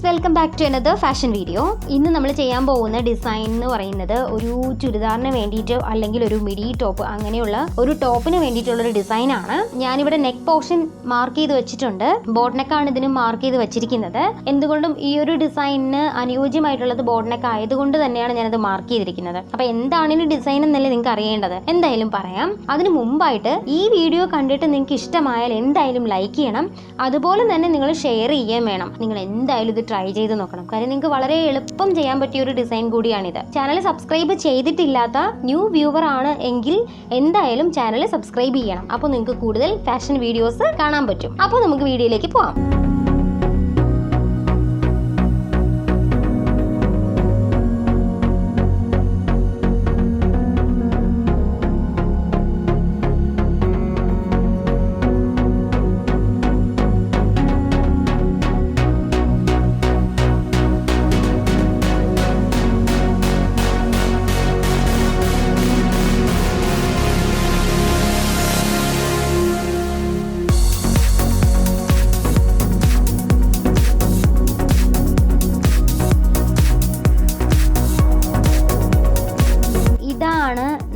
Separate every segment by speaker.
Speaker 1: Welcome back to another fashion video. ഇന്ന് നമ്മൾ ചെയ്യാൻ പോകുന്ന ഡിസൈൻ എന്ന് പറയുന്നത് ഒരു ചുരിദാറിന് വേണ്ടിയിട്ട് അല്ലെങ്കിൽ ഒരു മിഡി ടോപ്പ് അങ്ങനെയുള്ള ഒരു ടോപ്പിന് വേണ്ടിയിട്ടുള്ളൊരു ഡിസൈനാണ്. ഞാനിവിടെ നെക്ക് പോർഷൻ മാർക്ക് ചെയ്ത് വെച്ചിട്ടുണ്ട്. ബോട്ട് നെക്കാണ് ഇതിന് മാർക്ക് ചെയ്ത് വെച്ചിരിക്കുന്നത്. എന്തുകൊണ്ടും ഈ ഒരു ഡിസൈനിന് അനുയോജ്യമായിട്ടുള്ളത് ബോട്ട് നെക്ക് ആയതുകൊണ്ട് തന്നെയാണ് ഞാനത് മാർക്ക് ചെയ്തിരിക്കുന്നത്. അപ്പോൾ എന്താണ് ഈ ഡിസൈൻ എന്നല്ലേ നിങ്ങൾക്ക് അറിയേണ്ടത്. എന്തായാലും പറയാം. അതിന് മുമ്പായിട്ട് ഈ വീഡിയോ കണ്ടിട്ട് നിങ്ങൾക്ക് ഇഷ്ടമായാൽ എന്തായാലും ലൈക്ക് ചെയ്യണം. അതുപോലെ തന്നെ നിങ്ങൾ ഷെയർ ചെയ്യാൻ വേണം. നിങ്ങൾ എന്തായാലും ഇത് ട്രൈ ചെയ്ത് നോക്കണം. കാര്യം നിങ്ങൾക്ക് വളരെ എളുപ്പം ചെയ്യാൻ പറ്റിയ ഒരു ഡിസൈൻ കൂടിയാണിത്. ചാനൽ സബ്സ്ക്രൈബ് ചെയ്തിട്ടില്ലാത്ത ന്യൂ വ്യൂവർ ആണ് എങ്കിൽ എന്തായാലും ചാനൽ സബ്സ്ക്രൈബ് ചെയ്യണം. അപ്പോൾ നിങ്ങൾക്ക് കൂടുതൽ ഫാഷൻ വീഡിയോസ് കാണാൻ പറ്റും. അപ്പോൾ നമുക്ക് വീഡിയോയിലേക്ക് പോകാം.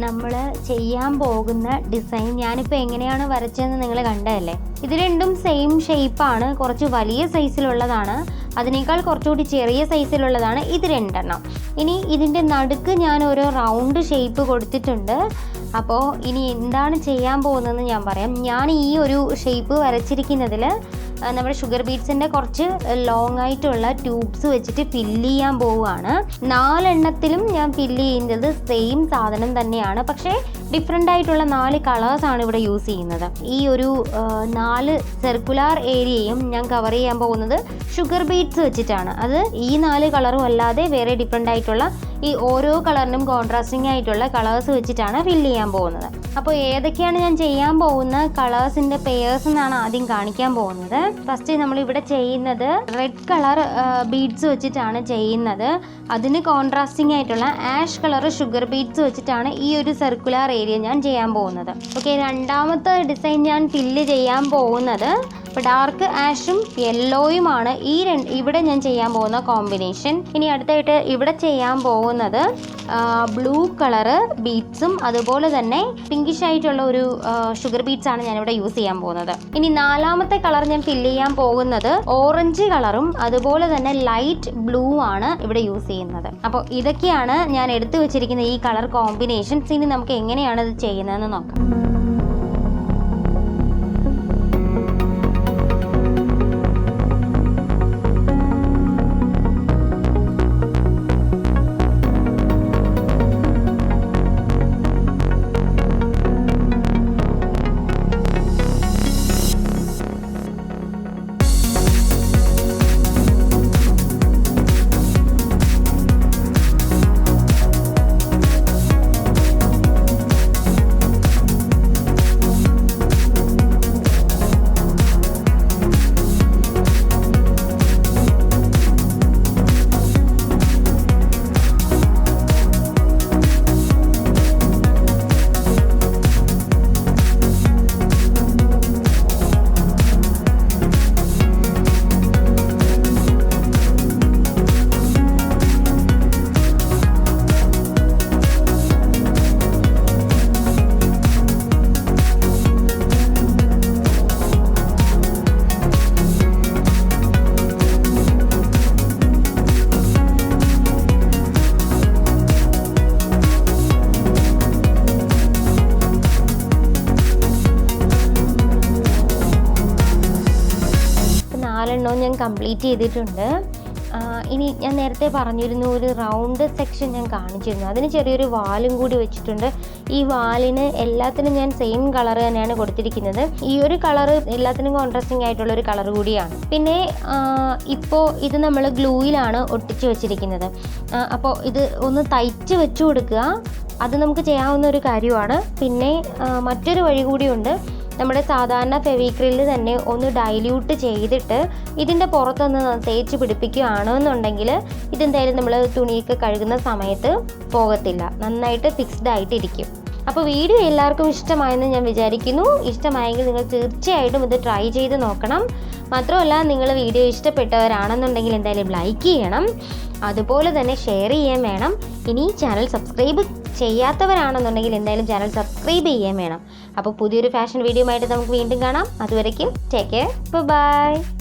Speaker 1: നമ്മൾ ചെയ്യാൻ പോകുന്ന ഡിസൈൻ ഞാനിപ്പോൾ എങ്ങനെയാണ് വരച്ചതെന്ന് നിങ്ങൾ കണ്ടതല്ലേ. ഇത് രണ്ടും സെയിം ഷേപ്പാണ്. കുറച്ച് വലിയ സൈസിലുള്ളതാണ്, അതിനേക്കാൾ കുറച്ചുകൂടി ചെറിയ സൈസിലുള്ളതാണ് ഇത് രണ്ടെണ്ണം. ഇനി ഇതിൻ്റെ നടുക്ക് ഞാൻ ഒരു റൗണ്ട് ഷേപ്പ് കൊടുത്തിട്ടുണ്ട്. അപ്പോൾ ഇനി എന്താണ് ചെയ്യാൻ പോകുന്നതെന്ന് ഞാൻ പറയാം. ഞാൻ ഈ ഒരു ഷേപ്പ് വരച്ചിരിക്കുന്നതിൽ നമ്മുടെ ഷുഗർ ബീഡ്സിൻ്റെ കുറച്ച് ലോങ് ആയിട്ടുള്ള ട്യൂബ്സ് വെച്ചിട്ട് ഫില്ല് ചെയ്യാൻ പോവുകയാണ്. 4 എണ്ണത്തിലും ഞാൻ ഫില്ല് ചെയ്യുന്നത് സെയിം സാധനം തന്നെയാണ്, പക്ഷേ ഡിഫറെൻ്റ് ആയിട്ടുള്ള 4 കളേഴ്സാണ് ഇവിടെ യൂസ് ചെയ്യുന്നത്. ഈ ഒരു 4 സർക്കുലാർ ഏരിയയും ഞാൻ കവർ ചെയ്യാൻ പോകുന്നത് ഷുഗർ ബീഡ്സ് വെച്ചിട്ടാണ്. അത് ഈ 4 കളറും അല്ലാതെ വേറെ ഡിഫറെൻ്റ് ആയിട്ടുള്ള ഈ ഓരോ കളറിനും കോൺട്രാസ്റ്റിംഗ് ആയിട്ടുള്ള കളേഴ്സ് വെച്ചിട്ടാണ് ഫില്ല് ചെയ്യാൻ പോകുന്നത്. അപ്പോൾ ഏതൊക്കെയാണ് ഞാൻ ചെയ്യാൻ പോകുന്ന കളേഴ്സിൻ്റെ പെയേഴ്സ് എന്നാണ് ആദ്യം കാണിക്കാൻ പോകുന്നത്. ഫസ്റ്റ് നമ്മളിവിടെ ചെയ്യുന്നത് റെഡ് കളർ ബീഡ്സ് വെച്ചിട്ടാണ് ചെയ്യുന്നത്. അതിന് കോൺട്രാസ്റ്റിംഗ് ആയിട്ടുള്ള ആഷ് കളർ ഷുഗർ ബീഡ്സ് വെച്ചിട്ടാണ് ഈ ഒരു സർക്കുലാർ ഏരിയ ഞാൻ ചെയ്യാൻ പോകുന്നത്. ഓക്കെ, രണ്ടാമത്തെ ഡിസൈൻ ഞാൻ ഫില്ല് ചെയ്യാൻ പോകുന്നത് ഡാർക്ക് ആഷും യെല്ലോയുമാണ് ഇവിടെ ഞാൻ ചെയ്യാൻ പോകുന്ന കോമ്പിനേഷൻ. ഇനി അടുത്തായിട്ട് ഇവിടെ ചെയ്യാൻ പോകുന്നത് ബ്ലൂ കളറ് ബീഡ്സും അതുപോലെ തന്നെ പിങ്കിഷ് ആയിട്ടുള്ള ഒരു ഷുഗർ ബീഡ്സ് ആണ് ഞാനിവിടെ യൂസ് ചെയ്യാൻ പോകുന്നത്. ഇനി 4ാമത്തെ കളർ ഞാൻ ഫില്ല് ചെയ്യാൻ പോകുന്നത് ഓറഞ്ച് കളറും അതുപോലെ തന്നെ ലൈറ്റ് ബ്ലൂ ആണ് ഇവിടെ യൂസ് ചെയ്യുന്നത്. അപ്പോൾ ഇതൊക്കെയാണ് ഞാൻ എടുത്തു വെച്ചിരിക്കുന്ന ഈ കളർ കോമ്പിനേഷൻസ്. ഇനി നമുക്ക് എങ്ങനെയാണ് ഇത് ചെയ്യുന്നതെന്ന് നോക്കാം. ഞാൻ കംപ്ലീറ്റ് ചെയ്തിട്ടുണ്ട്. ഇനി ഞാൻ നേരത്തെ പറഞ്ഞിരുന്നു ഒരു റൗണ്ട് സെക്ഷൻ ഞാൻ കാണിച്ചിരുന്നു. അതിന് ചെറിയൊരു വാലും കൂടി വെച്ചിട്ടുണ്ട്. ഈ വാലിന് എല്ലാത്തിനും ഞാൻ സെയിം കളർ തന്നെയാണ് കൊടുത്തിരിക്കുന്നത്. ഈ ഒരു കളർ എല്ലാത്തിനും കോൺട്രാസ്റ്റിംഗ് ആയിട്ടുള്ള ഒരു കളർ കൂടിയാണ്. പിന്നെ ഇപ്പോൾ ഇത് നമ്മൾ ഗ്ലൂയിലാണ് ഒട്ടിച്ച് വെച്ചിരിക്കുന്നത്. അപ്പോൾ ഇത് ഒന്ന് തയ്ച്ച് വെച്ചു കൊടുക്കുക. അത് നമുക്ക് ചെയ്യാവുന്ന ഒരു കാര്യമാണ്. പിന്നെ മറ്റൊരു വഴി കൂടിയുണ്ട്. നമ്മുടെ സാധാരണ ഫെവിക്രിൽ തന്നെ ഒന്ന് ഡൈല്യൂട്ട് ചെയ്തിട്ട് ഇതിൻ്റെ പുറത്തൊന്ന് തേച്ച് പിടിപ്പിക്കുകയാണെന്നുണ്ടെങ്കിൽ ഇതെന്തായാലും നമ്മൾ തുണിയൊക്കെ കഴുകുന്ന സമയത്ത് പോകത്തില്ല, നന്നായിട്ട് ഫിക്സ്ഡ് ആയിട്ടിരിക്കും. അപ്പോൾ വീഡിയോ എല്ലാവർക്കും ഇഷ്ടമായെന്ന് ഞാൻ വിചാരിക്കുന്നു. ഇഷ്ടമായെങ്കിൽ നിങ്ങൾ തീർച്ചയായിട്ടും ഇത് ട്രൈ ചെയ്ത് നോക്കണം. മാത്രമല്ല നിങ്ങൾ വീഡിയോ ഇഷ്ടപ്പെട്ടവരാണെന്നുണ്ടെങ്കിൽ എന്തായാലും ലൈക്ക് ചെയ്യണം, അതുപോലെ തന്നെ ഷെയർ ചെയ്യാൻ വേണം. ഇനി ചാനൽ സബ്സ്ക്രൈബ് ചെയ്യാത്തവരാണെന്നുണ്ടെങ്കിൽ എന്തായാലും ചാനൽ സബ്സ്ക്രൈബ് ചെയ്യാൻ വേണം. അപ്പോൾ പുതിയൊരു ഫാഷൻ വീഡിയോ ആയിട്ട് നമുക്ക് വീണ്ടും കാണാം. അതുവരയ്ക്കും ടേക്ക് കെയർ, ബൈ.